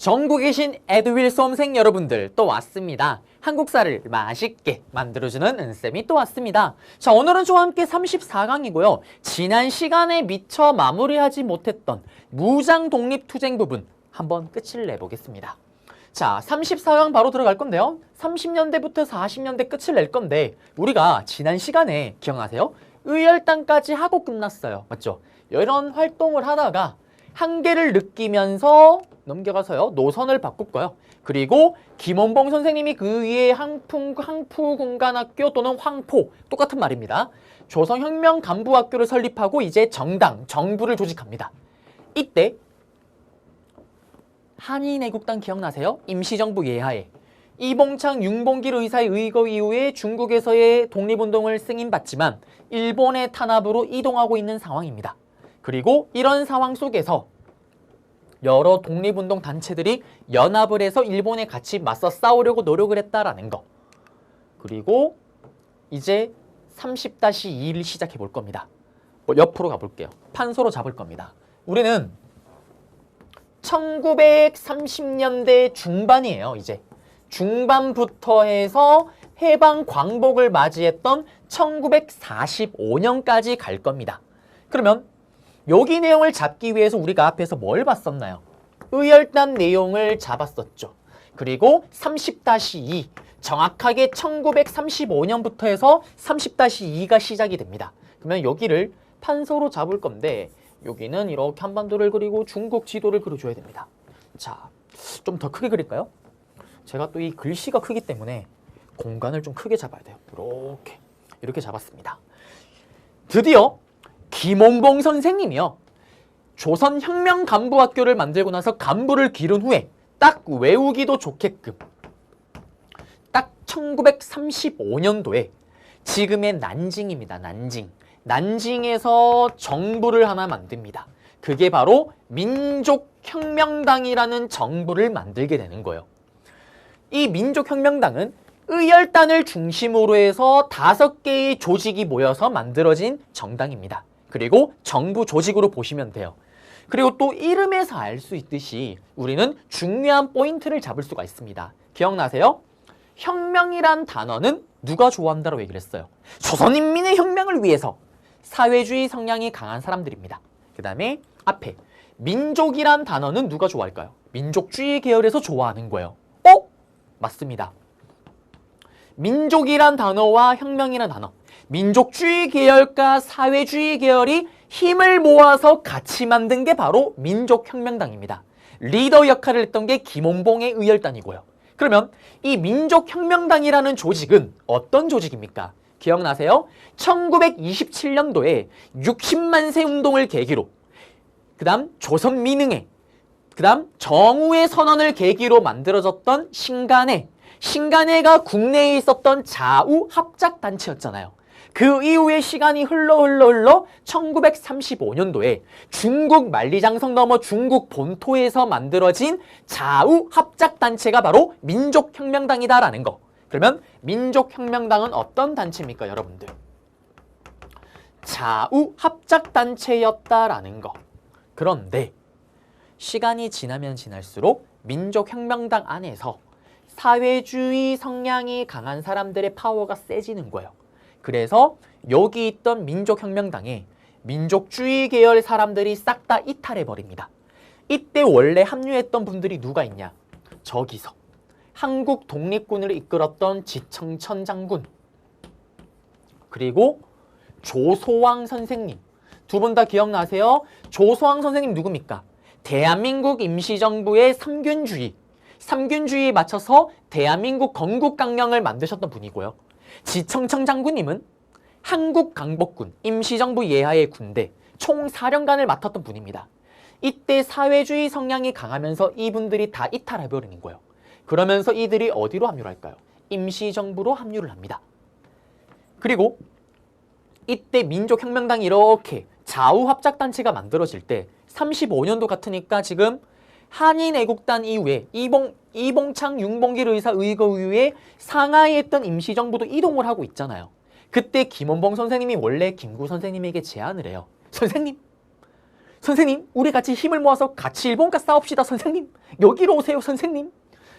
전국에 계신 에듀윌 수험생 여러분들 또 왔습니다. 한국사를 맛있게 만들어주는 은쌤이 또 왔습니다. 자, 오늘은 저와 함께 34강이고요. 지난 시간에 미처 마무리하지 못했던 무장 독립투쟁 부분 한번 끝을 내보겠습니다. 자, 34강 바로 들어갈 건데요. 30년대부터 40년대 끝을 낼 건데 우리가 지난 시간에 기억나세요? 의열단까지 하고 끝났어요. 맞죠? 이런 활동을 하다가 한계를 느끼면서 넘겨가서요. 노선을 바꿀 거예요. 그리고 김원봉 선생님이 그 위에 항푸공간학교 또는 황포 똑같은 말입니다. 조선혁명간부학교를 설립하고 이제 정부를 조직합니다. 이때 한인애국당 기억나세요? 임시정부 예하에 이봉창, 윤봉길 의사의 의거 이후에 중국에서의 독립운동을 승인받지만 일본의 탄압으로 이동하고 있는 상황입니다. 그리고 이런 상황 속에서 여러 독립운동 단체들이 연합을 해서 일본에 같이 맞서 싸우려고 노력을 했다라는 거. 그리고 이제 30-2를 시작해 볼 겁니다. 옆으로 가볼게요. 판서로 잡을 겁니다. 우리는 1930년대 중반이에요. 이제 중반부터 해서 해방 광복을 맞이했던 1945년까지 갈 겁니다. 그러면 여기 내용을 잡기 위해서 우리가 앞에서 뭘 봤었나요? 의열단 내용을 잡았었죠. 그리고 30-2, 정확하게 1935년부터 해서 30-2가 시작이 됩니다. 그러면 여기를 판서로 잡을 건데 여기는 이렇게 한반도를 그리고 중국 지도를 그려줘야 됩니다. 자, 좀 더 크게 그릴까요? 제가 또 이 글씨가 크기 때문에 공간을 좀 크게 잡아야 돼요. 이렇게 잡았습니다. 드디어 김원봉 선생님이요. 조선혁명간부학교를 만들고 나서 간부를 기른 후에 딱 외우기도 좋게끔 딱 1935년도에 지금의 난징입니다. 난징에서 정부를 하나 만듭니다. 그게 바로 민족혁명당이라는 정부를 만들게 되는 거예요. 이 민족혁명당은 의열단을 중심으로 해서 5개의 조직이 모여서 만들어진 정당입니다. 그리고 정부 조직으로 보시면 돼요. 그리고 또 이름에서 알 수 있듯이 우리는 중요한 포인트를 잡을 수가 있습니다. 기억나세요? 혁명이란 단어는 누가 좋아한다고 얘기를 했어요? 조선인민의 혁명을 위해서 사회주의 성향이 강한 사람들입니다. 그 다음에 앞에 민족이란 단어는 누가 좋아할까요? 민족주의 계열에서 좋아하는 거예요. 맞습니다. 민족이란 단어와 혁명이란 단어, 민족주의 계열과 사회주의 계열이 힘을 모아서 같이 만든 게 바로 민족혁명당입니다. 리더 역할을 했던 게 김원봉의 의열단이고요. 그러면 이 민족혁명당이라는 조직은 어떤 조직입니까? 기억나세요? 1927년도에 60만 세 운동을 계기로 그 다음 조선민흥회, 그 다음 정우의 선언을 계기로 만들어졌던 신간회가 국내에 있었던 좌우합작단체였잖아요. 그 이후에 시간이 흘러 1935년도에 중국 만리장성 넘어 중국 본토에서 만들어진 좌우합작단체가 바로 민족혁명당이다라는 거. 그러면 민족혁명당은 어떤 단체입니까, 여러분들? 좌우합작단체였다라는 거. 그런데 시간이 지나면 지날수록 민족혁명당 안에서 사회주의 성향이 강한 사람들의 파워가 세지는 거예요. 그래서 여기 있던 민족혁명당에 민족주의 계열 사람들이 싹 다 이탈해버립니다. 이때 원래 합류했던 분들이 누가 있냐? 저기서 한국 독립군을 이끌었던 지청천 장군, 그리고 조소왕 선생님. 두 분 다 기억나세요? 조소왕 선생님 누굽니까? 대한민국 임시정부의 삼균주의에 맞춰서 대한민국 건국강령을 만드셨던 분이고요. 지청천 장군님은 한국 강복군, 임시정부 예하의 군대 총사령관을 맡았던 분입니다. 이때 사회주의 성향이 강하면서 이분들이 다 이탈해버리는 거예요. 그러면서 이들이 어디로 합류를 할까요? 임시정부로 합류를 합니다. 그리고 이때 민족혁명당이 이렇게 좌우합작단체가 만들어질 때 35년도 같으니까 지금 한인애국단 이후에 이봉창, 윤봉길 의사 의거 이후에 상하이에 있던 임시정부도 이동을 하고 있잖아요. 그때 김원봉 선생님이 원래 김구 선생님에게 제안을 해요. 선생님, 선생님, 우리 같이 힘을 모아서 같이 일본과 싸웁시다, 선생님. 여기로 오세요, 선생님.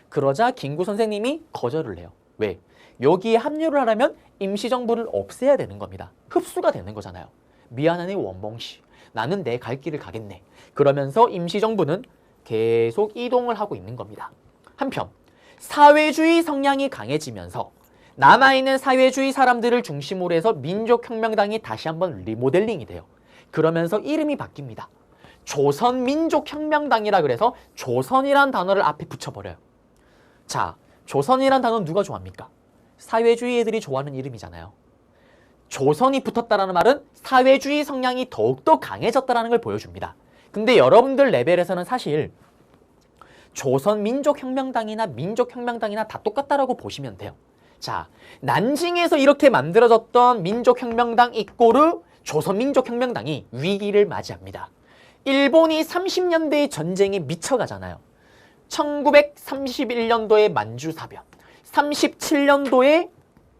그러자 김구 선생님이 거절을 해요. 왜? 여기에 합류를 하려면 임시정부를 없애야 되는 겁니다. 흡수가 되는 거잖아요. 미안하네, 원봉씨. 나는 내 갈 길을 가겠네. 그러면서 임시정부는 계속 이동을 하고 있는 겁니다. 한편 사회주의 성향이 강해지면서 남아있는 사회주의 사람들을 중심으로 해서 민족혁명당이 다시 한번 리모델링이 돼요. 그러면서 이름이 바뀝니다. 조선민족혁명당이라 그래서 조선이란 단어를 앞에 붙여버려요. 자, 조선이란 단어는 누가 좋아합니까? 사회주의 애들이 좋아하는 이름이잖아요. 조선이 붙었다는 말은 사회주의 성향이 더욱더 강해졌다는 걸 보여줍니다. 근데 여러분들 레벨에서는 사실 조선민족혁명당이나 민족혁명당이나 다 똑같다라고 보시면 돼요. 자, 난징에서 이렇게 만들어졌던 민족혁명당 이꼬르 조선민족혁명당이 위기를 맞이합니다. 일본이 30년대의 전쟁에 미쳐가잖아요. 1931년도에 만주사변, 37년도에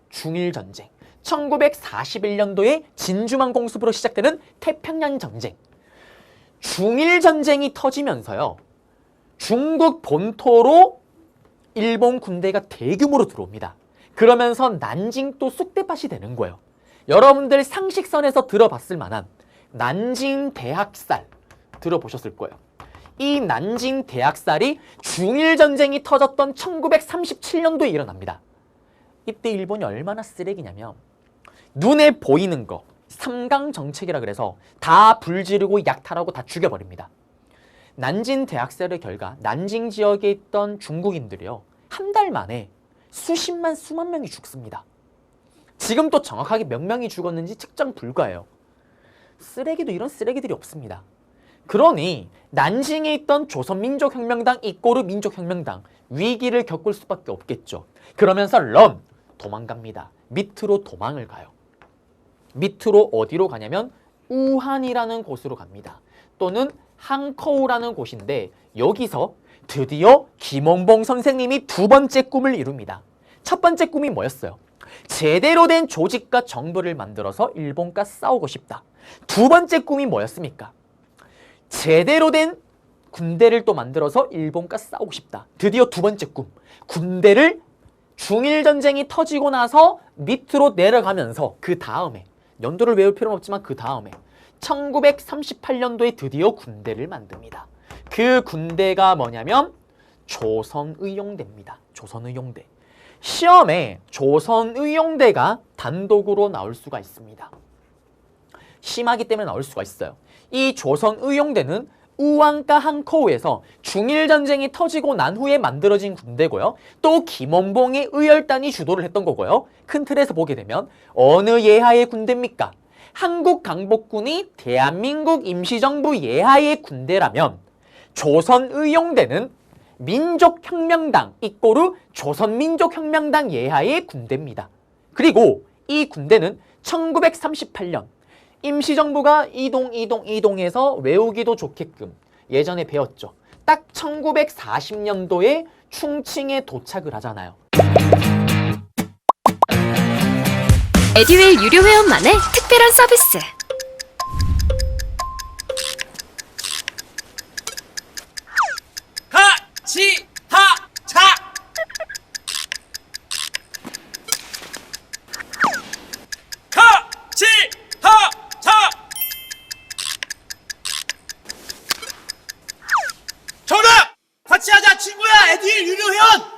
중일전쟁, 1941년도에 진주만 공습으로 시작되는 태평양전쟁. 중일전쟁이 터지면서요, 중국 본토로 일본 군대가 대규모로 들어옵니다. 그러면서 난징도 쑥대밭이 되는 거예요. 여러분들 상식선에서 들어봤을 만한 난징 대학살 들어보셨을 거예요. 이 난징 대학살이 중일전쟁이 터졌던 1937년도에 일어납니다. 이때 일본이 얼마나 쓰레기냐면 눈에 보이는 거, 삼강정책이라 그래서 다 불지르고 약탈하고 다 죽여버립니다. 난징 대학살의 결과 난징 지역에 있던 중국인들이요, 한 달 만에 수십만 수만 명이 죽습니다. 지금 또 정확하게 몇 명이 죽었는지 측정 불가해요. 쓰레기도 이런 쓰레기들이 없습니다. 그러니 난징에 있던 조선민족혁명당 이꼬르 민족혁명당 위기를 겪을 수밖에 없겠죠. 그러면서 도망갑니다. 밑으로 도망을 가요. 밑으로 어디로 가냐면 우한이라는 곳으로 갑니다. 또는 항커우라는 곳인데 여기서 드디어 김원봉 선생님이 두 번째 꿈을 이룹니다. 첫 번째 꿈이 뭐였어요? 제대로 된 조직과 정부를 만들어서 일본과 싸우고 싶다. 두 번째 꿈이 뭐였습니까? 제대로 된 군대를 또 만들어서 일본과 싸우고 싶다. 드디어 두 번째 꿈. 군대를 중일전쟁이 터지고 나서 밑으로 내려가면서 그 다음에, 연도를 외울 필요는 없지만 그 다음에 1938년도에 드디어 군대를 만듭니다. 그 군대가 뭐냐면 조선의용대입니다. 조선의용대. 시험에 조선의용대가 단독으로 나올 수가 있습니다. 심하기 때문에 나올 수가 있어요. 이 조선의용대는 우한과 항커우에서 중일전쟁이 터지고 난 후에 만들어진 군대고요. 또 김원봉의 의열단이 주도를 했던 거고요. 큰 틀에서 보게 되면 어느 예하의 군대입니까? 한국강복군이 대한민국 임시정부 예하의 군대라면 조선의용대는 민족혁명당 이꼬르 조선민족혁명당 예하의 군대입니다. 그리고 이 군대는 1938년 임시정부가 이동해서 외우기도 좋게끔 예전에 배웠죠. 딱 1940년도에 충칭에 도착을 하잖아요. 에듀윌 유료 회원만의 특별한 서비스. 같이 하자. 같이 하자. 전화! 같이 하자 친구야. 에듀윌 유료 회원.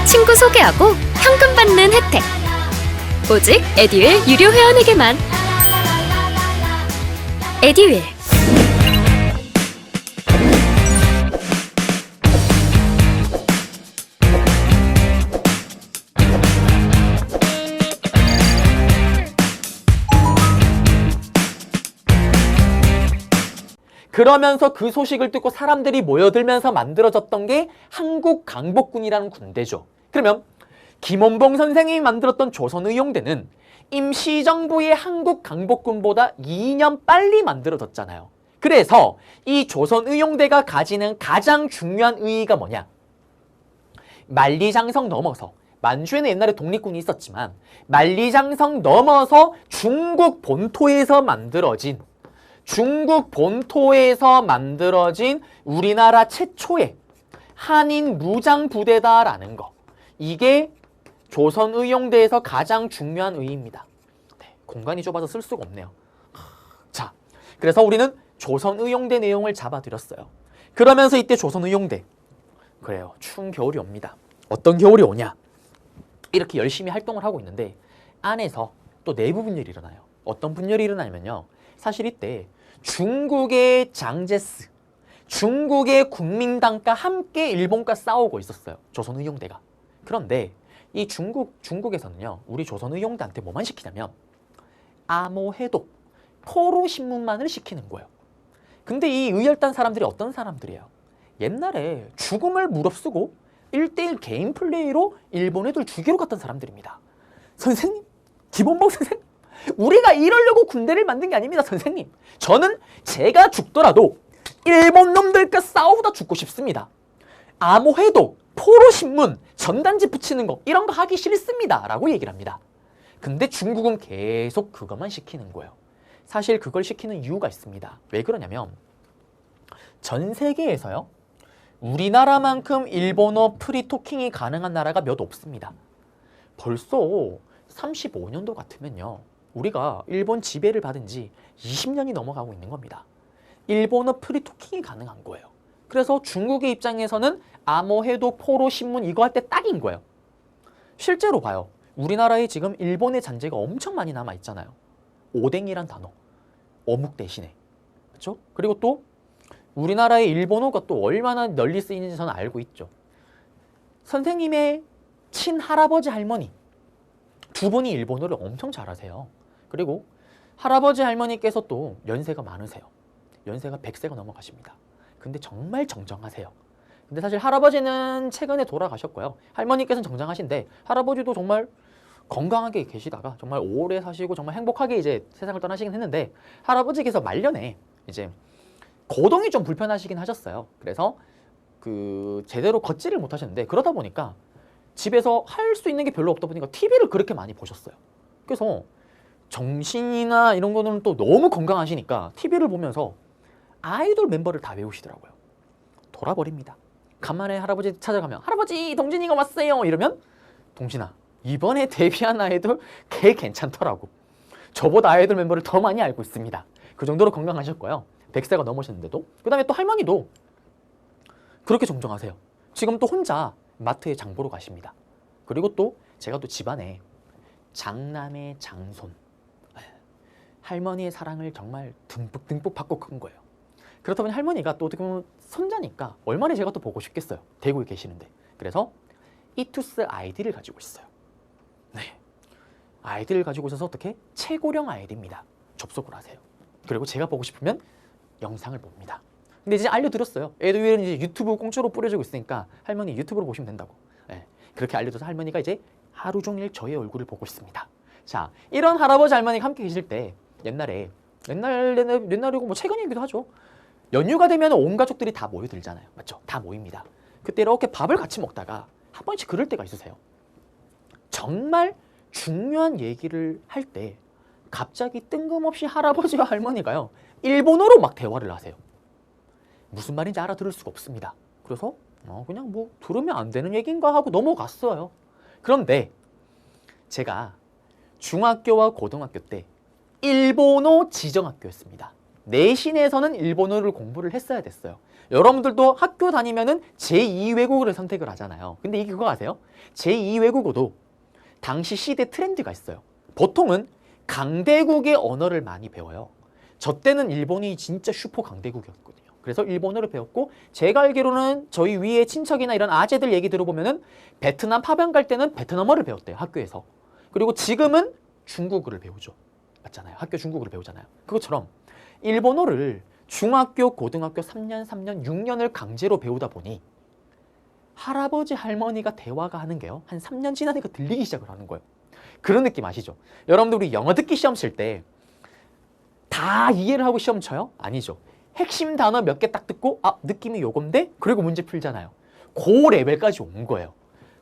친구 소개하고 현금 받는 혜택. 오직 에듀윌 유료 회원에게만. 에듀윌. 그러면서 그 소식을 듣고 사람들이 모여들면서 만들어졌던 게 한국강복군이라는 군대죠. 그러면 김원봉 선생님이 만들었던 조선의용대는 임시정부의 한국강복군보다 2년 빨리 만들어졌잖아요. 그래서 이 조선의용대가 가지는 가장 중요한 의의가 뭐냐? 만리장성 넘어서 만주에는 옛날에 독립군이 있었지만 만리장성 넘어서 중국 본토에서 만들어진 우리나라 최초의 한인 무장 부대다라는 거. 이게 조선의용대에서 가장 중요한 의의입니다. 네, 공간이 좁아서 쓸 수가 없네요. 자, 그래서 우리는 조선의용대 내용을 잡아드렸어요. 그러면서 이때 조선의용대, 그래요, 추운 겨울이 옵니다. 어떤 겨울이 오냐? 이렇게 열심히 활동을 하고 있는데 안에서 또 내부 분열이 일어나요. 어떤 분열이 일어나냐면요, 사실 이때 중국의 장제스, 중국의 국민당과 함께 일본과 싸우고 있었어요, 조선의용대가. 그런데 이 중국에서는요, 우리 조선의용대한테 뭐만 시키냐면 암호해독, 포로신문만을 시키는 거예요. 근데 이 의열단 사람들이 어떤 사람들이에요? 옛날에 죽음을 무릅쓰고 1대1 개인 플레이로 일본 애들 죽이러 갔던 사람들입니다. 선생님, 김원봉 선생님, 우리가 이러려고 군대를 만든 게 아닙니다, 선생님. 저는 제가 죽더라도 일본 놈들과 싸우다 죽고 싶습니다. 암호해독, 포로신문, 전단지 붙이는 거, 이런 거 하기 싫습니다 라고 얘기를 합니다. 근데 중국은 계속 그것만 시키는 거예요. 사실 그걸 시키는 이유가 있습니다. 왜 그러냐면 전 세계에서요, 우리나라만큼 일본어 프리토킹이 가능한 나라가 몇 없습니다. 벌써 35년도 같으면요, 우리가 일본 지배를 받은 지 20년이 넘어가고 있는 겁니다. 일본어 프리토킹이 가능한 거예요. 그래서 중국의 입장에서는 암호해독, 포로신문 이거 할 때 딱인 거예요. 실제로 봐요. 우리나라에 지금 일본의 잔재가 엄청 많이 남아있잖아요. 오뎅이란 단어, 어묵 대신에. 그렇죠? 그리고 또 우리나라의 일본어가 또 얼마나 널리 쓰이는지 저는 알고 있죠. 선생님의 친할아버지 할머니 두 분이 일본어를 엄청 잘하세요. 그리고 할아버지 할머니께서 또 연세가 많으세요. 연세가 100세가 넘어가십니다. 근데 정말 정정하세요. 근데 사실 할아버지는 최근에 돌아가셨고요. 할머니께서는 정정하신데 할아버지도 정말 건강하게 계시다가 정말 오래 사시고 정말 행복하게 이제 세상을 떠나시긴 했는데, 할아버지께서 말년에 이제 거동이 좀 불편하시긴 하셨어요. 그래서 그 제대로 걷지를 못하셨는데, 그러다 보니까 집에서 할 수 있는 게 별로 없다 보니까 TV를 그렇게 많이 보셨어요. 그래서 정신이나 이런 거는 또 너무 건강하시니까 TV를 보면서 아이돌 멤버를 다 외우시더라고요. 돌아버립니다. 간만에 할아버지 찾아가면 할아버지 동진이가 왔어요 이러면, 동진아 이번에 데뷔한 아이돌 걔 괜찮더라고. 저보다 아이돌 멤버를 더 많이 알고 있습니다. 그 정도로 건강하셨고요. 100세가 넘으셨는데도. 그 다음에 또 할머니도 그렇게 정정하세요. 지금 또 혼자 마트에 장 보러 가십니다. 그리고 또 제가 또 집안에 장남의 장손, 할머니의 사랑을 정말 듬뿍듬뿍 받고 큰 거예요. 그렇다 보니 할머니가 또 어떻게 보면 손자니까 얼마나 제가 또 보고 싶겠어요, 대구에 계시는데. 그래서 이투스 아이디를 가지고 있어요. 네, 아이디를 가지고 있어서 어떻게 최고령 아이디입니다. 접속을 하세요. 그리고 제가 보고 싶으면 영상을 봅니다. 근데 이제 알려드렸어요. 애들은 이제 유튜브 공짜로 뿌려주고 있으니까 할머니 유튜브로 보시면 된다고. 네, 그렇게 알려줘서 할머니가 이제 하루 종일 저의 얼굴을 보고 있습니다. 자, 이런 할아버지 할머니가 함께 계실 때 옛날이고 뭐 최근이기도 하죠. 연휴가 되면 온 가족들이 다 모여들잖아요. 맞죠? 다 모입니다. 그때 이렇게 밥을 같이 먹다가 한 번씩 그럴 때가 있으세요. 정말 중요한 얘기를 할 때 갑자기 뜬금없이 할아버지와 할머니가요, 일본어로 막 대화를 하세요. 무슨 말인지 알아들을 수가 없습니다. 그래서 그냥 뭐 들으면 안 되는 얘기인가 하고 넘어갔어요. 그런데 제가 중학교와 고등학교 때 일본어 지정학교였습니다. 내신에서는 일본어를 공부를 했어야 됐어요. 여러분들도 학교 다니면은 제2외국어를 선택을 하잖아요. 근데 이게 그거 아세요? 제2외국어도 당시 시대 트렌드가 있어요. 보통은 강대국의 언어를 많이 배워요. 저 때는 일본이 진짜 슈퍼 강대국이었거든요. 그래서 일본어를 배웠고, 제가 알기로는 저희 위에 친척이나 이런 아재들 얘기 들어보면은 베트남 파병 갈 때는 베트남어를 배웠대요, 학교에서. 그리고 지금은 중국어를 배우죠. 맞잖아요. 학교 중국어를 배우잖아요. 그것처럼 일본어를 중학교, 고등학교 3년, 6년을 강제로 배우다 보니 할아버지, 할머니가 대화가 하는 게요, 한 3년 지나니까 들리기 시작을 하는 거예요. 그런 느낌 아시죠? 여러분들 우리 영어 듣기 시험 칠 때 다 이해를 하고 시험 쳐요? 아니죠. 핵심 단어 몇 개 딱 듣고 느낌이 요건데? 그리고 문제 풀잖아요. 그 레벨까지 온 거예요.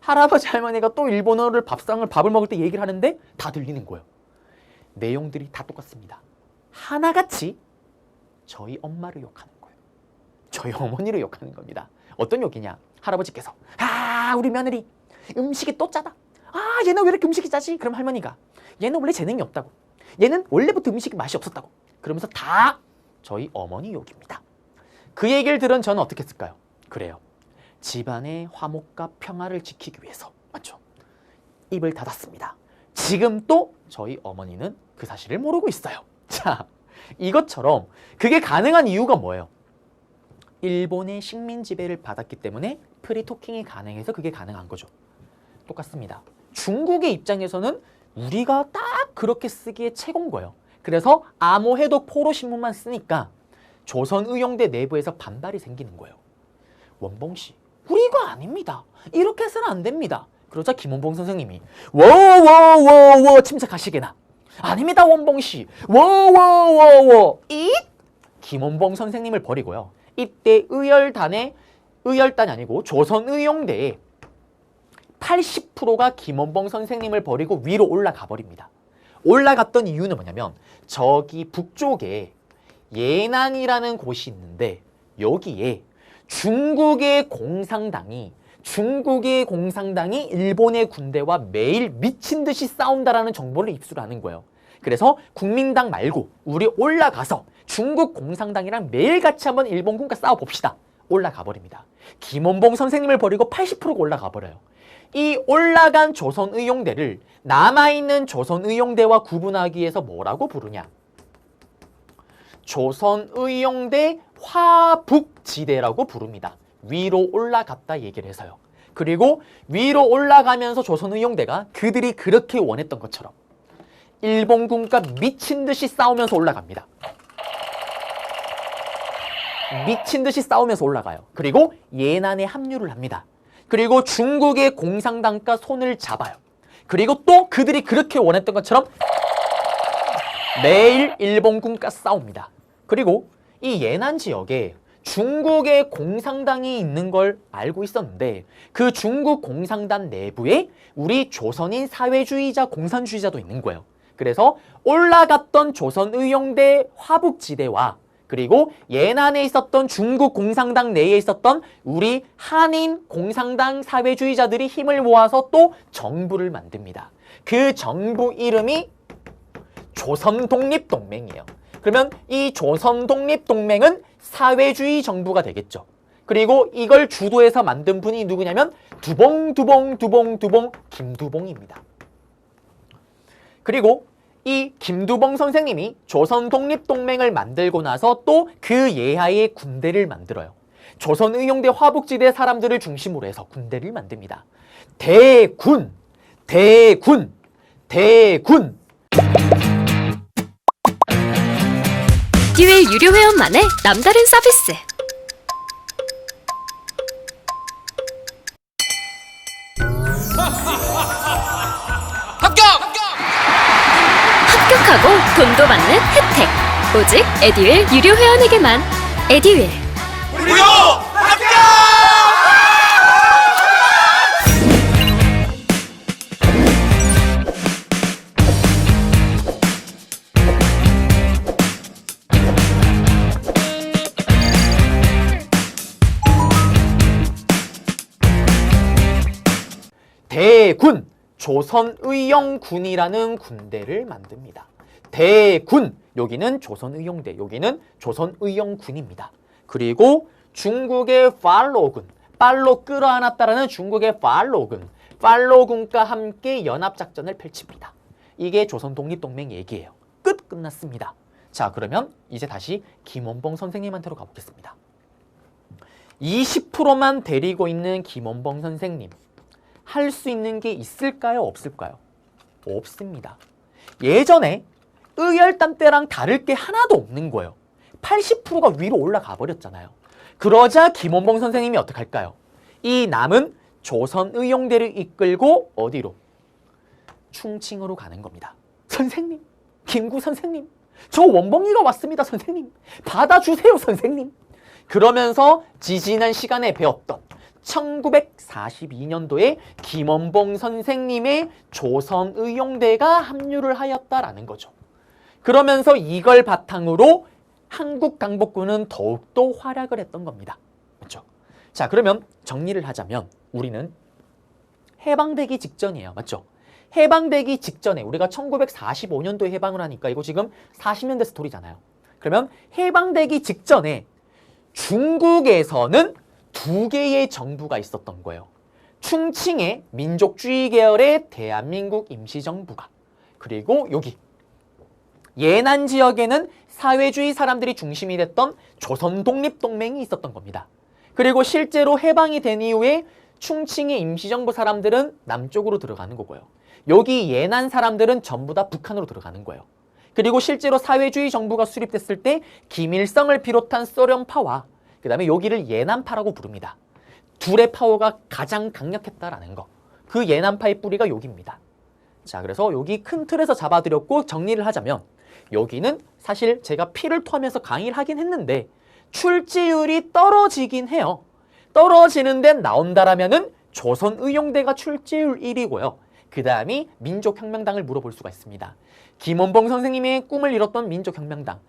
할아버지 할머니가 또 일본어를 밥을 먹을 때 얘기를 하는데 다 들리는 거예요. 내용들이 다 똑같습니다. 하나같이 저희 엄마를 욕하는 거예요. 저희 어머니를 욕하는 겁니다. 어떤 욕이냐? 할아버지께서 우리 며느리 음식이 또 짜다. 얘는 왜 이렇게 음식이 짜지? 그럼 할머니가 얘는 원래 재능이 없다고. 얘는 원래부터 음식이 맛이 없었다고. 그러면서 다 저희 어머니 욕입니다. 그 얘기를 들은 저는 어떻게 했을까요? 그래요. 집안의 화목과 평화를 지키기 위해서 맞죠? 입을 닫았습니다. 지금 또 저희 어머니는 그 사실을 모르고 있어요. 자, 이것처럼 그게 가능한 이유가 뭐예요? 일본의 식민 지배를 받았기 때문에 프리토킹이 가능해서 그게 가능한 거죠. 똑같습니다. 중국의 입장에서는 우리가 딱 그렇게 쓰기에 최고인 거예요. 그래서 암호해독 포로 신문만 쓰니까 조선의용대 내부에서 반발이 생기는 거예요. 원봉씨, 우리 이거 아닙니다. 이렇게 해서는 안 됩니다. 그러자 김원봉 선생님이 워워워워 침착하시게나. 아닙니다 원봉씨. 워워워워 이 김원봉 선생님을 버리고요. 이때 의열단이 아니고 조선의용대에 80%가 김원봉 선생님을 버리고 위로 올라가 버립니다. 올라갔던 이유는 뭐냐면 저기 북쪽에 예난이라는 곳이 있는데 여기에 중국의 공산당이 일본의 군대와 매일 미친 듯이 싸운다라는 정보를 입수를 하는 거예요. 그래서 국민당 말고 우리 올라가서 중국 공산당이랑 매일같이 한번 일본군과 싸워봅시다. 올라가 버립니다. 김원봉 선생님을 버리고 80%가 올라가 버려요. 이 올라간 조선의용대를 남아있는 조선의용대와 구분하기 위해서 뭐라고 부르냐? 조선의용대 화북지대라고 부릅니다. 위로 올라갔다 얘기를 해서요. 그리고 위로 올라가면서 조선의용대가 그들이 그렇게 원했던 것처럼 일본군과 미친 듯이 싸우면서 올라갑니다. 미친 듯이 싸우면서 올라가요. 그리고 예난에 합류를 합니다. 그리고 중국의 공산당과 손을 잡아요. 그리고 또 그들이 그렇게 원했던 것처럼 매일 일본군과 싸웁니다. 그리고 이 예난 지역에 중국의 공산당이 있는 걸 알고 있었는데 그 중국 공산당 내부에 우리 조선인 사회주의자 공산주의자도 있는 거예요. 그래서 올라갔던 조선의용대 화북지대와 그리고 예난에 있었던 중국 공산당 내에 있었던 우리 한인 공산당 사회주의자들이 힘을 모아서 또 정부를 만듭니다. 그 정부 이름이 조선독립동맹이에요. 그러면 이 조선독립동맹은 사회주의 정부가 되겠죠. 그리고 이걸 주도해서 만든 분이 누구냐면 두봉 김두봉입니다. 그리고 이 김두봉 선생님이 조선독립동맹을 만들고 나서 또 그 예하에 군대를 만들어요. 조선의용대 화북지대 사람들을 중심으로 해서 군대를 만듭니다. 대군! 듀얼 유료 회원만의 남다른 서비스. 합격하고 돈도 받는 혜택. 오직 에듀윌 유료 회원에게만. 에듀윌. 무료 합격! 대군! 조선의용군이라는 군대를 만듭니다. 대군! 여기는 조선의용대, 여기는 조선의용군입니다. 그리고 중국의 팔로군, 팔로 끌어안았다라는 중국의 팔로군과 함께 연합작전을 펼칩니다. 이게 조선독립동맹 얘기예요. 끝났습니다. 자, 그러면 이제 다시 김원봉 선생님한테로 가보겠습니다. 20%만 데리고 있는 김원봉 선생님, 할 수 있는 게 있을까요? 없을까요? 없습니다. 예전에 의열단 때랑 다를 게 하나도 없는 거예요. 80%가 위로 올라가 버렸잖아요. 그러자 김원봉 선생님이 어떡할까요? 이 남은 조선의용대를 이끌고 어디로? 충칭으로 가는 겁니다. 선생님, 김구 선생님, 저 원봉이가 왔습니다. 선생님, 받아주세요. 선생님. 그러면서 지지난 시간에 배웠던 1942년도에 김원봉 선생님의 조선의용대가 합류를 하였다라는 거죠. 그러면서 이걸 바탕으로 한국 강복군은 더욱더 활약을 했던 겁니다. 그렇죠? 자, 그러면 정리를 하자면 우리는 해방되기 직전이에요. 맞죠? 해방되기 직전에 우리가 1945년도에 해방을 하니까 이거 지금 40년대 스토리잖아요. 그러면 해방되기 직전에 중국에서는 두 개의 정부가 있었던 거예요. 충칭의 민족주의 계열의 대한민국 임시정부가, 그리고 여기 예난 지역에는 사회주의 사람들이 중심이 됐던 조선독립동맹이 있었던 겁니다. 그리고 실제로 해방이 된 이후에 충칭의 임시정부 사람들은 남쪽으로 들어가는 거고요. 여기 예난 사람들은 전부 다 북한으로 들어가는 거예요. 그리고 실제로 사회주의 정부가 수립됐을 때 김일성을 비롯한 소련파와 그 다음에 여기를 예난파라고 부릅니다. 둘의 파워가 가장 강력했다라는 거. 그 예난파의 뿌리가 여기입니다. 자, 그래서 여기 큰 틀에서 잡아드렸고 정리를 하자면 여기는 사실 제가 피를 토하면서 강의를 하긴 했는데 출제율이 떨어지긴 해요. 떨어지는 데 나온다라면은 조선의용대가 출제율 1위고요. 그 다음이 민족혁명당을 물어볼 수가 있습니다. 김원봉 선생님의 꿈을 이뤘던 민족혁명당,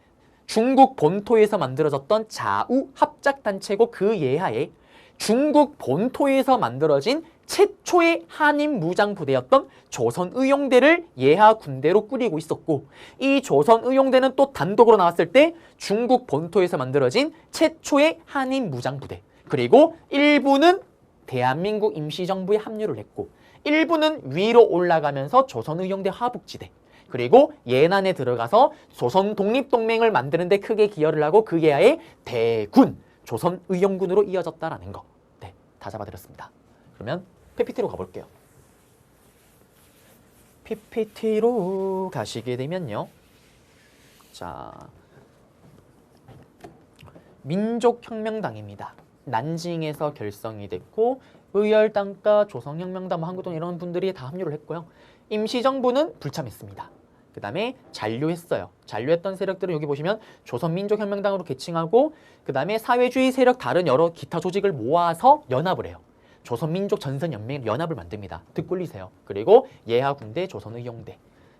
중국 본토에서 만들어졌던 자우합작단체고 그 예하에 중국 본토에서 만들어진 최초의 한인 무장부대였던 조선의용대를 예하 군대로 꾸리고 있었고, 이 조선의용대는 또 단독으로 나왔을 때 중국 본토에서 만들어진 최초의 한인 무장부대, 그리고 일부는 대한민국 임시정부에 합류를 했고 일부는 위로 올라가면서 조선의용대 하북지대, 그리고 예난에 들어가서 조선독립동맹을 만드는 데 크게 기여를 하고 그 예하에 대군, 조선의용군으로 이어졌다라는 거. 네, 다 잡아드렸습니다. 그러면 PPT로 가볼게요. PPT로 가시게 되면요. 자, 민족혁명당입니다. 난징에서 결성이 됐고 의열당과 조선혁명당, 한국동 이런 분들이 다 합류를 했고요. 임시정부는 불참했습니다. 그 다음에 잔류했어요. 잔류했던 세력들은 여기 보시면 조선민족혁명당으로 개칭하고 그 다음에 사회주의 세력 다른 여러 기타 조직을 모아서 연합을 해요. 조선민족전선연맹 연합을 만듭니다. 듣꿀리세요. 그리고 예하군대, 조선의용대,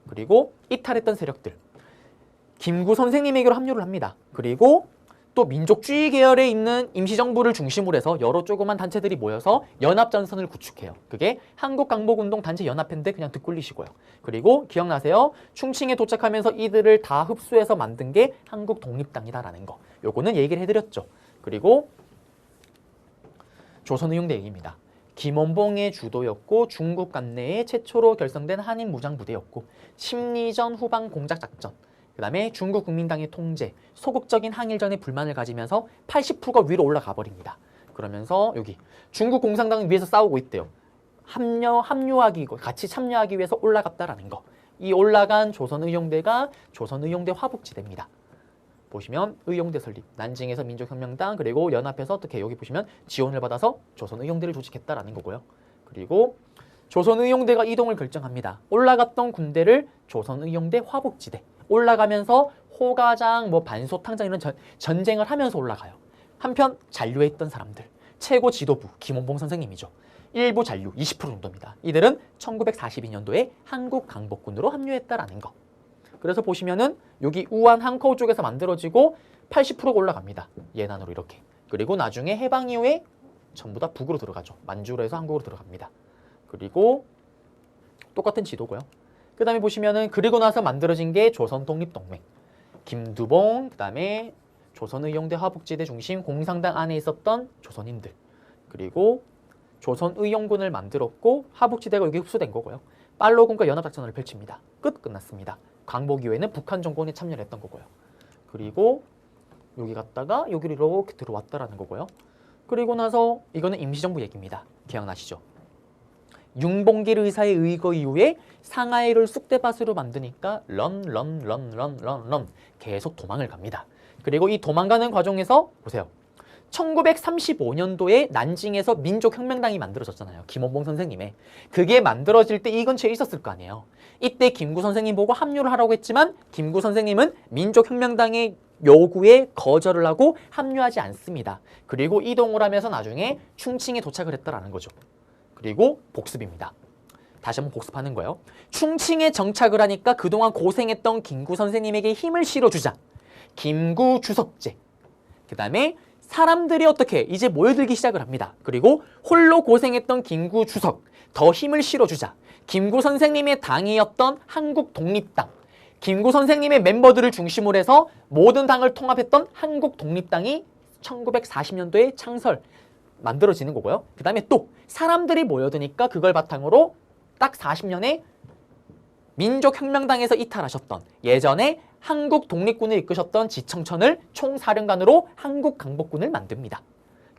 그리고 이탈했던 세력들 김구 선생님에게로 합류를 합니다. 그리고 또 민족주의 계열에 있는 임시정부를 중심으로 해서 여러 조그만 단체들이 모여서 연합전선을 구축해요. 그게 한국강복운동 단체 연합회인데 그냥 듣꿀리시고요. 그리고 기억나세요? 충칭에 도착하면서 이들을 다 흡수해서 만든 게 한국독립당이다라는 거. 요거는 얘기를 해드렸죠. 그리고 조선의용대 얘기입니다. 김원봉의 주도였고 중국 관내에 최초로 결성된 한인 무장부대였고 심리전 후방 공작작전, 그 다음에 중국 국민당의 통제, 소극적인 항일전에 불만을 가지면서 80%가 위로 올라가 버립니다. 그러면서 여기 중국 공산당을 위해서 싸우고 있대요. 합류하기, 같이 참여하기 위해서 올라갔다라는 거. 이 올라간 조선의용대가 조선의용대 화북지대입니다. 보시면 의용대 설립, 난징에서 민족혁명당, 그리고 연합해서 어떻게 여기 보시면 지원을 받아서 조선의용대를 조직했다라는 거고요. 그리고 조선의용대가 이동을 결정합니다. 올라갔던 군대를 조선의용대 화북지대, 올라가면서 호가장, 반소탕장 이런 전쟁을 하면서 올라가요. 한편 잔류했던 사람들, 최고 지도부 김원봉 선생님이죠. 일부 잔류 20% 정도입니다. 이들은 1942년도에 한국 강복군으로 합류했다라는 거. 그래서 보시면은 여기 우한 항커우 쪽에서 만들어지고 80%가 올라갑니다. 예난으로 이렇게. 그리고 나중에 해방 이후에 전부 다 북으로 들어가죠. 만주로 해서 한국으로 들어갑니다. 그리고 똑같은 지도고요. 그 다음에 보시면은 그리고 나서 만들어진 게 조선독립동맹. 김두봉, 그 다음에 조선의용대 화북지대 중심 공산당 안에 있었던 조선인들. 그리고 조선의용군을 만들었고 화북지대가 여기 흡수된 거고요. 빨로군과 연합작전을 펼칩니다. 끝났습니다. 광복 이후에는 북한 정권에 참여를 했던 거고요. 그리고 여기 갔다가 여기로 이렇게 들어왔다라는 거고요. 그리고 나서 이거는 임시정부 얘기입니다. 기억나시죠? 융봉길 의사의 의거 이후에 상하이를 쑥대밭으로 만드니까 런 계속 도망을 갑니다. 그리고 이 도망가는 과정에서 보세요. 1935년도에 난징에서 민족혁명당이 만들어졌잖아요. 김원봉 선생님의. 그게 만들어질 때 이 근처에 있었을 거 아니에요. 이때 김구 선생님 보고 합류를 하라고 했지만 김구 선생님은 민족혁명당에 요구에 거절을 하고 합류하지 않습니다. 그리고 이동을 하면서 나중에 충칭에 도착을 했다라는 거죠. 그리고 복습입니다. 다시 한번 복습하는 거예요. 충칭에 정착을 하니까 그동안 고생했던 김구 선생님에게 힘을 실어주자. 김구 주석제. 그 다음에 사람들이 어떻게 이제 모여들기 시작을 합니다. 그리고 홀로 고생했던 김구 주석 더 힘을 실어주자. 김구 선생님의 당이었던 한국독립당. 김구 선생님의 멤버들을 중심으로 해서 모든 당을 통합했던 한국독립당이 1940년도에 만들어지는 거고요. 그 다음에 또 사람들이 모여드니까 그걸 바탕으로 딱 40년에 민족혁명당에서 이탈하셨던 예전에 한국 독립군을 이끄셨던 지청천을 총사령관으로 한국강복군을 만듭니다.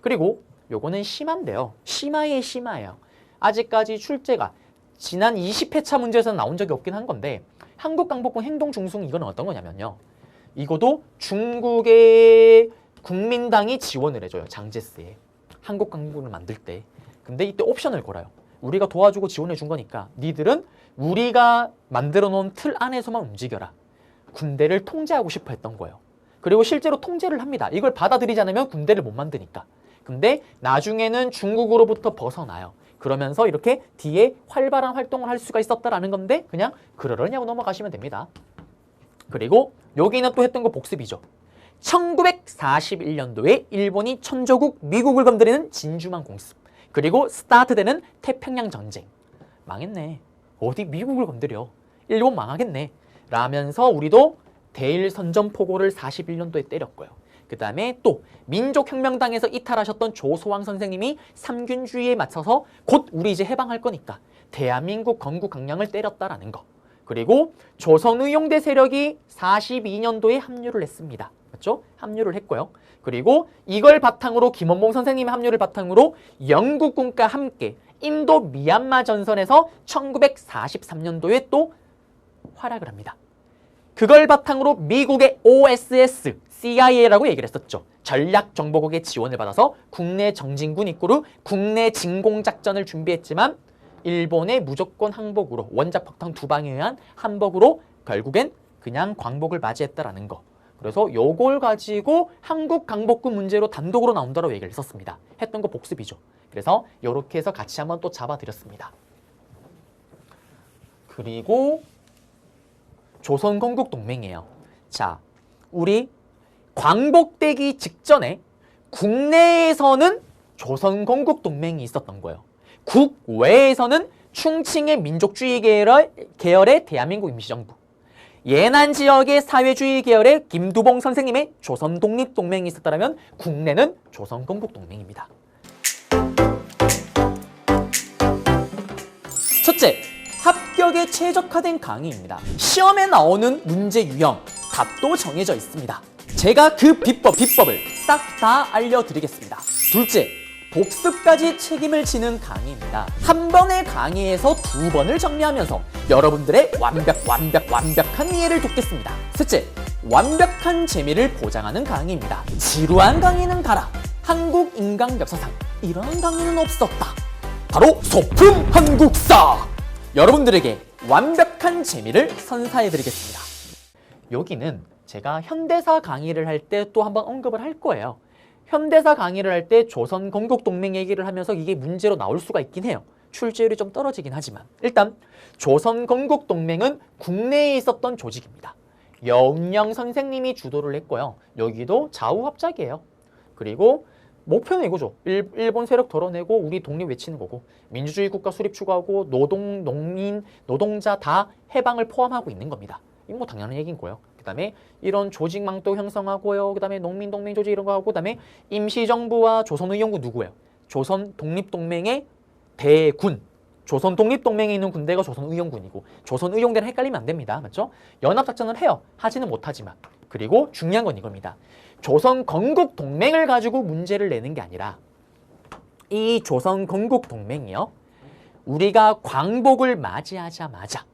그리고 요거는 심한데요. 심화의 심화예요. 아직까지 출제가 지난 20회차 문제에서 나온 적이 없긴 한 건데 한국강복군 행동중승 이건 어떤 거냐면요. 이거도 중국의 국민당이 지원을 해줘요. 장제스에. 한국강복군을 만들 때. 근데 이때 옵션을 걸어요. 우리가 도와주고 지원해 준 거니까 니들은 우리가 만들어 놓은 틀 안에서만 움직여라. 군대를 통제하고 싶어 했던 거예요. 그리고 실제로 통제를 합니다. 이걸 받아들이지 않으면 군대를 못 만드니까. 근데 나중에는 중국으로부터 벗어나요. 그러면서 이렇게 뒤에 활발한 활동을 할 수가 있었다라는 건데 그냥 그러려냐고 넘어가시면 됩니다. 그리고 여기는 또 했던 거 복습이죠. 1941년도에 일본이 천조국 미국을 건드리는 진주만 공습. 그리고 스타트되는 태평양 전쟁. 망했네. 어디 미국을 건드려. 일본 망하겠네. 라면서 우리도 대일선전포고를 41년도에 때렸고요. 그 다음에 또 민족혁명당에서 이탈하셨던 조소왕 선생님이 삼균주의에 맞춰서 곧 우리 이제 해방할 거니까 대한민국 건국 강령을 때렸다라는 거. 그리고 조선의용대 세력이 42년도에 합류를 했습니다. 맞죠? 합류를 했고요. 그리고 이걸 바탕으로 김원봉 선생님의 합류를 바탕으로 영국군과 함께 인도 미얀마 전선에서 1943년도에 또 활약을 합니다. 그걸 바탕으로 미국의 OSS, CIA라고 얘기를 했었죠. 전략정보국의 지원을 받아서 국내 정진군 입구로 국내 진공작전을 준비했지만 일본의 무조건 항복으로 원작 폭탄 2방에 의한 항복으로 결국엔 그냥 광복을 맞이했다라는 거. 그래서 요걸 가지고 한국 강복군 문제로 단독으로 나온다고 얘기를 했었습니다. 했던 거 복습이죠. 그래서 이렇게 해서 같이 한번 또 잡아드렸습니다. 그리고 조선건국동맹이에요. 자, 우리 광복되기 직전에 국내에서는 조선건국동맹이 있었던 거예요. 국외에서는 충칭의 민족주의 계열의 대한민국 임시정부, 예난 지역의 사회주의 계열의 김두봉 선생님의 조선독립동맹이 있었다면 국내는 조선건국동맹입니다. 첫째, 합격에 최적화된 강의입니다. 시험에 나오는 문제 유형, 답도 정해져 있습니다. 제가 그 비법을 싹 다 알려드리겠습니다. 둘째, 복습까지 책임을 지는 강의입니다. 한 번의 강의에서 2번을 정리하면서 여러분들의 완벽한 이해를 돕겠습니다. 셋째, 완벽한 재미를 보장하는 강의입니다. 지루한 강의는 가라. 한국 인간 역사상 이런 강의는 없었다. 바로 소품 한국사! 여러분들에게 완벽한 재미를 선사해드리겠습니다. 여기는 제가 현대사 강의를 할 때 또 한번 언급을 할 거예요. 현대사 강의를 할 때 조선건국동맹 얘기를 하면서 이게 문제로 나올 수가 있긴 해요. 출제율이 좀 떨어지긴 하지만 일단 조선건국동맹은 국내에 있었던 조직입니다. 여운령 선생님이 주도를 했고요. 여기도 좌우합작이에요. 그리고 목표는 이거죠. 일본 세력 덜어내고 우리 독립 외치는 거고 민주주의 국가 수립 추구하고 노동, 농민, 노동자 다 해방을 포함하고 있는 겁니다. 이건 뭐 당연한 얘기인 거예요. 그 다음에 이런 조직망도 형성하고요. 그 다음에 농민 동맹 조직 이런 거 하고 그 다음에 임시정부와 조선의용군 누구예요? 조선독립동맹의 대군. 조선독립동맹에 있는 군대가 조선의용군이고 조선의용대는 헷갈리면 안 됩니다. 맞죠? 연합작전을 해요. 하지는 못하지만. 그리고 중요한 건 이겁니다. 조선건국동맹을 가지고 문제를 내는 게 아니라 이 조선건국동맹이요. 우리가 광복을 맞이하자마자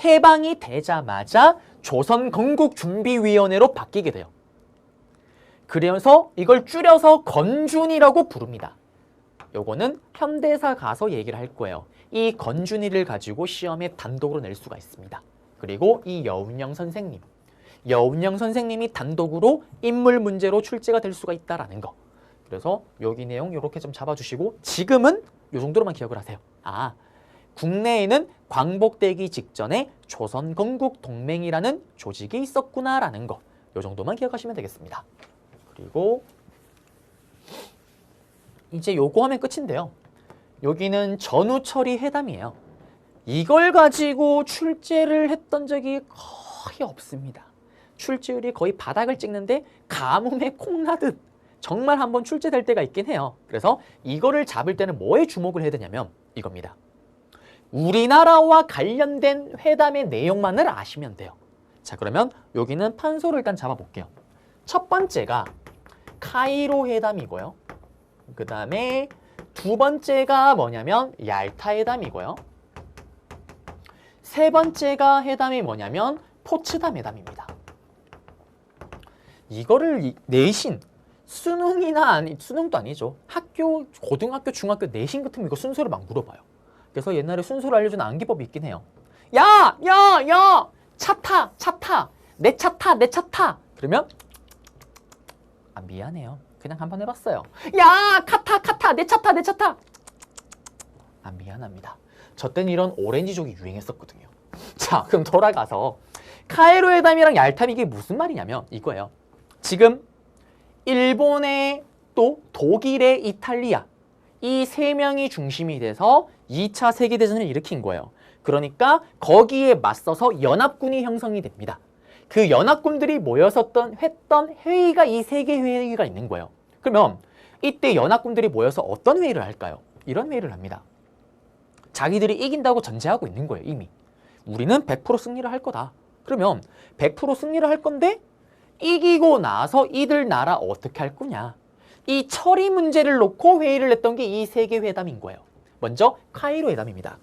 해방이 되자마자 조선건국준비위원회로 바뀌게 돼요. 그래서 이걸 줄여서 건준이라고 부릅니다. 요거는 현대사 가서 얘기를 할 거예요. 이 건준이를 가지고 시험에 단독으로 낼 수가 있습니다. 그리고 이 여운령 선생님. 여운영 선생님이 단독으로 인물 문제로 출제가 될 수가 있다라는 거. 그래서 여기 내용 이렇게 좀 잡아주시고 지금은 이 정도로만 기억을 하세요. 아, 국내에는 광복되기 직전에 조선건국동맹이라는 조직이 있었구나라는 거. 이 정도만 기억하시면 되겠습니다. 그리고 이제 요거 하면 끝인데요. 여기는 전우철이 회담이에요. 이걸 가지고 출제를 했던 적이 거의 없습니다. 출제율이 거의 바닥을 찍는데 가뭄에 콩나듯 정말 한번 출제될 때가 있긴 해요. 그래서 이거를 잡을 때는 뭐에 주목을 해야 되냐면 이겁니다. 우리나라와 관련된 회담의 내용만을 아시면 돼요. 자, 그러면 여기는 판소를 일단 잡아볼게요. 첫 번째가 카이로 회담이고요. 그 다음에 두 번째가 뭐냐면 얄타 회담이고요. 세 번째가 회담이 뭐냐면 포츠담 회담입니다. 이거를 내신 수능이나 수능도 아니죠. 학교, 고등학교, 중학교 내신 같으면 이거 순서를 막 물어봐요. 그래서 옛날에 순서를 알려주는 암기법이 있긴 해요. 야! 차 타! 차 타! 내 차 타! 내 차 타! 그러면 아, 미안해요. 그냥 한번 해봤어요. 야! 카 타! 내 차 타! 내 차 타! 아, 미안합니다. 저 때는 이런 오렌지족이 유행했었거든요. 자, 그럼 돌아가서 카이로 회담이랑 얄탑 이게 무슨 말이냐면 이거예요. 지금 일본의 또 독일의 이탈리아 이 세 명이 중심이 돼서 2차 세계대전을 일으킨 거예요. 그러니까 거기에 맞서서 연합군이 형성이 됩니다. 그 연합군들이 모여서 했던 회의가 이 세계 회의가 있는 거예요. 그러면 이때 연합군들이 모여서 어떤 회의를 할까요? 이런 회의를 합니다. 자기들이 이긴다고 전제하고 있는 거예요. 이미. 우리는 100% 승리를 할 거다. 그러면 100% 승리를 할 건데 이기고 나서 이들 나라 어떻게 할 거냐. 이 처리 문제를 놓고 회의를 했던 게 이 세계회담인 거예요. 먼저 카이로 회담입니다.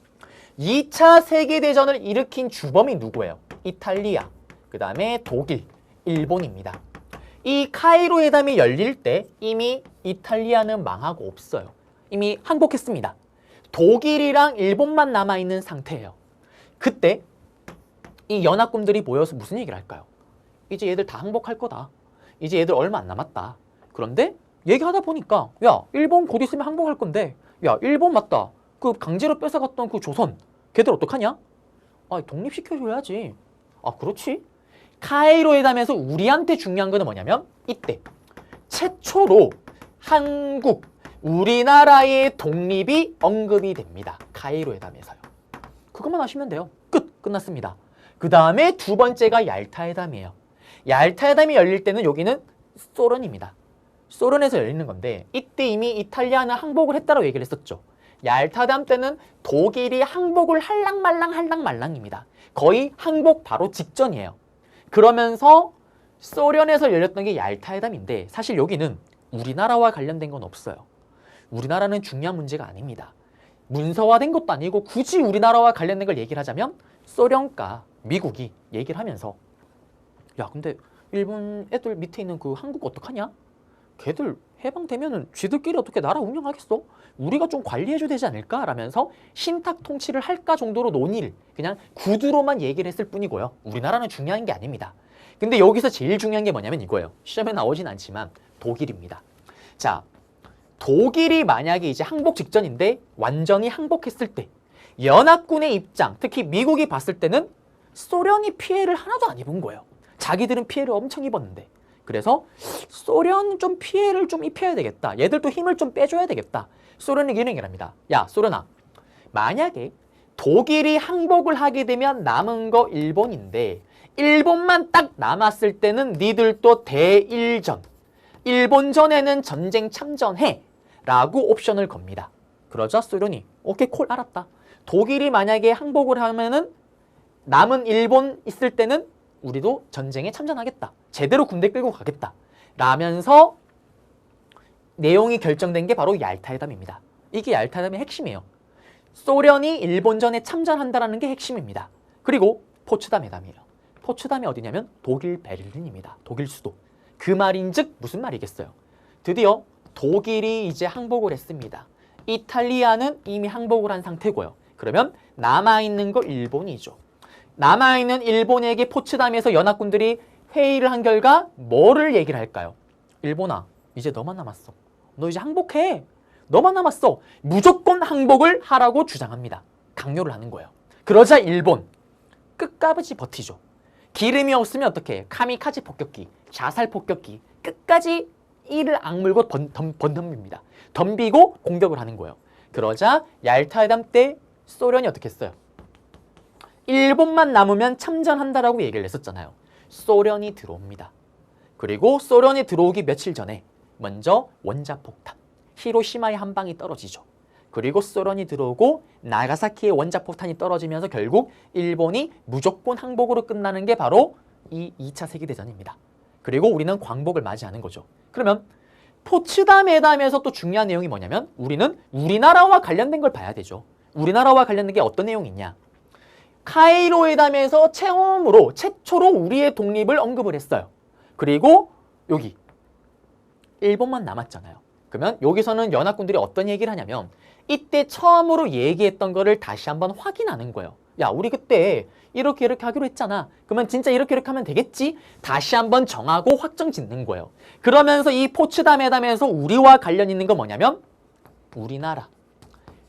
2차 세계대전을 일으킨 주범이 누구예요? 이탈리아, 그 다음에 독일, 일본입니다. 이 카이로 회담이 열릴 때 이미 이탈리아는 망하고 없어요. 이미 항복했습니다. 독일이랑 일본만 남아있는 상태예요. 그때 이 연합군들이 모여서 무슨 얘기를 할까요? 이제 얘들 다 항복할 거다. 이제 얘들 얼마 안 남았다. 그런데 얘기하다 보니까 야, 일본 곧 있으면 항복할 건데 야, 일본 맞다. 그 강제로 뺏어갔던 그 조선 걔들 어떡하냐? 아, 독립시켜줘야지. 아, 그렇지. 카이로 회담에서 우리한테 중요한 거는 뭐냐면 이때 최초로 한국, 우리나라의 독립이 언급이 됩니다. 카이로 회담에서요. 그것만 아시면 돼요. 끝났습니다. 그 다음에 두 번째가 얄타 회담이에요. 얄타 회담이 열릴 때는 여기는 소련입니다. 소련에서 열리는 건데 이때 이미 이탈리아는 항복을 했다고 얘기를 했었죠. 얄타 회담 때는 독일이 항복을 할랑말랑입니다. 거의 항복 바로 직전이에요. 그러면서 소련에서 열렸던 게 얄타 회담인데 사실 여기는 우리나라와 관련된 건 없어요. 우리나라는 중요한 문제가 아닙니다. 문서화된 것도 아니고 굳이 우리나라와 관련된 걸 얘기를 하자면 소련과 미국이 얘기를 하면서 야, 근데 일본 애들 밑에 있는 그 한국 어떡하냐? 걔들 해방되면은 쥐들끼리 어떻게 나라 운영하겠어? 우리가 좀 관리해줘야 되지 않을까? 라면서 신탁 통치를 할까 정도로 논의를 그냥 구두로만 얘기를 했을 뿐이고요. 우리나라는 중요한 게 아닙니다. 근데 여기서 제일 중요한 게 뭐냐면 이거예요. 시험에 나오진 않지만 독일입니다. 자, 독일이 만약에 이제 항복 직전인데 완전히 항복했을 때 연합군의 입장, 특히 미국이 봤을 때는 소련이 피해를 하나도 안 입은 거예요. 자기들은 피해를 엄청 입었는데. 그래서 소련 좀 피해를 좀 입혀야 되겠다. 얘들도 힘을 좀 빼줘야 되겠다. 소련이 이런 얘기를 합니다. 야, 소련아, 만약에 독일이 항복을 하게 되면 남은 거 일본인데 일본만 딱 남았을 때는 니들도 대일전, 일본전에는 전쟁 참전해 라고 옵션을 겁니다. 그러자 소련이 오케이, 콜, 알았다. 독일이 만약에 항복을 하면은 남은 일본 있을 때는 우리도 전쟁에 참전하겠다. 제대로 군대 끌고 가겠다. 라면서 내용이 결정된 게 바로 얄타 회담입니다. 이게 얄타 회담의 핵심이에요. 소련이 일본전에 참전한다는 게 핵심입니다. 그리고 포츠담 회담이에요. 포츠담이 어디냐면 독일 베를린입니다. 독일 수도. 그 말인즉 무슨 말이겠어요? 드디어 독일이 이제 항복을 했습니다. 이탈리아는 이미 항복을 한 상태고요. 그러면 남아있는 거 일본이죠. 남아있는 일본에게 포츠담에서 연합군들이 회의를 한 결과 뭐를 얘기를 할까요? 일본아, 이제 너만 남았어. 너 이제 항복해. 너만 남았어. 무조건 항복을 하라고 주장합니다. 강요를 하는 거예요. 그러자 일본 끝까지 버티죠. 기름이 없으면 어떻게? 카미카제 폭격기, 자살 폭격기 끝까지 이를 악물고 덤빕니다. 덤비고 공격을 하는 거예요. 그러자 얄타회담 때 소련이 어떻게 했어요? 일본만 남으면 참전한다라고 얘기를 했었잖아요. 소련이 들어옵니다. 그리고 소련이 들어오기 며칠 전에 먼저 원자폭탄, 히로시마의 한 방이 떨어지죠. 그리고 소련이 들어오고 나가사키의 원자폭탄이 떨어지면서 결국 일본이 무조건 항복으로 끝나는 게 바로 이 2차 세계대전입니다. 그리고 우리는 광복을 맞이하는 거죠. 그러면 포츠담 회담에서 또 중요한 내용이 뭐냐면 우리는 우리나라와 관련된 걸 봐야 되죠. 우리나라와 관련된 게 어떤 내용이 있냐. 카이로 회담에서 최초로 우리의 독립을 언급을 했어요. 그리고 여기 일본만 남았잖아요. 그러면 여기서는 연합군들이 어떤 얘기를 하냐면 이때 처음으로 얘기했던 거를 다시 한번 확인하는 거예요. 야, 우리 그때 이렇게 하기로 했잖아. 그러면 진짜 이렇게 하면 되겠지? 다시 한번 정하고 확정 짓는 거예요. 그러면서 이 포츠담 회담에서 우리와 관련 있는 건 뭐냐면 우리나라,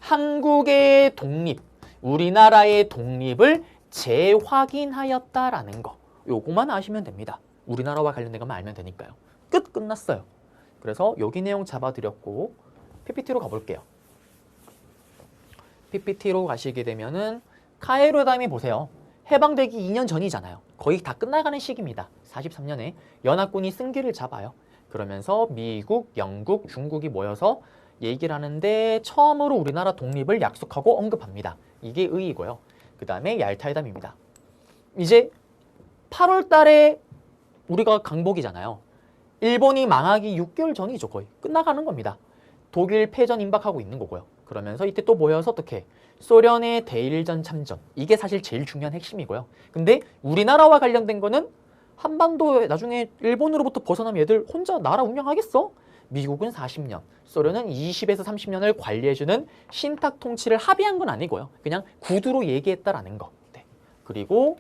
한국의 독립, 우리나라의 독립을 재확인하였다라는 거. 요거만 아시면 됩니다. 우리나라와 관련된 것만 알면 되니까요. 끝났어요. 그래서 여기 내용 잡아드렸고 PPT로 가볼게요. PPT로 가시게 되면은 카이로 회담이 보세요. 해방되기 2년 전이잖아요. 거의 다 끝나가는 시기입니다. 43년에 연합군이 승기를 잡아요. 그러면서 미국, 영국, 중국이 모여서 얘기를 하는데 처음으로 우리나라 독립을 약속하고 언급합니다. 이게 의의고요. 그 다음에 얄타회담입니다. 이제 8월 달에 우리가 강복이잖아요. 일본이 망하기 6개월 전이죠. 거의 끝나가는 겁니다. 독일 패전 임박하고 있는 거고요. 그러면서 이때 또 모여서 어떻게 소련의 대일전 참전, 이게 사실 제일 중요한 핵심이고요. 근데 우리나라와 관련된 거는 한반도에 나중에 일본으로부터 벗어나면 얘들 혼자 나라 운영하겠어? 미국은 40년, 소련은 20에서 30년을 관리해주는 신탁 통치를 합의한 건 아니고요. 그냥 구두로 얘기했다라는 거. 네. 그리고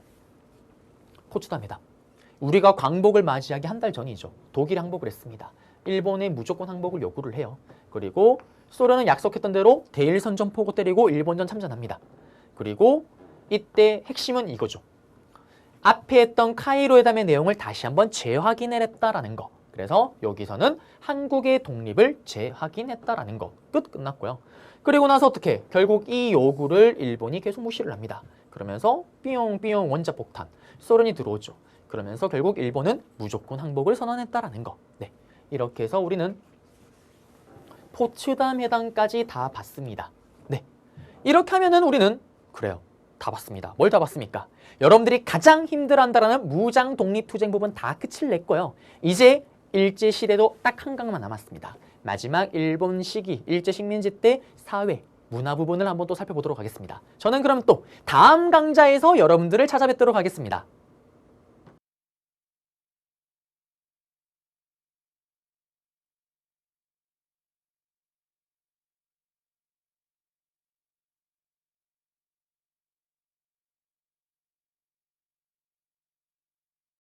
포츠담 회담. 우리가 광복을 맞이하기 한 달 전이죠. 독일이 항복을 했습니다. 일본에 무조건 항복을 요구를 해요. 그리고 소련은 약속했던 대로 대일선전포고 때리고 일본전 참전합니다. 그리고 이때 핵심은 이거죠. 앞에 했던 카이로 회담의 내용을 다시 한번 재확인했다라는 거. 그래서 여기서는 한국의 독립을 재확인했다라는 거. 끝났고요. 그리고 나서 어떻게? 결국 이 요구를 일본이 계속 무시를 합니다. 그러면서 삐용삐용 원자폭탄, 소련이 들어오죠. 그러면서 결국 일본은 무조건 항복을 선언했다라는 거. 네, 이렇게 해서 우리는 포츠담 회담까지 다 봤습니다. 네, 이렇게 하면은 우리는 그래요. 다 봤습니다. 뭘 다 봤습니까? 여러분들이 가장 힘들어한다라는 무장 독립투쟁 부분 다 끝을 냈고요. 이제 일제시대도 딱 한 강만 남았습니다. 마지막 일본 시기, 일제식민지 때 사회, 문화 부분을 한번 또 살펴보도록 하겠습니다. 저는 그럼 또 다음 강좌에서 여러분들을 찾아뵙도록 하겠습니다.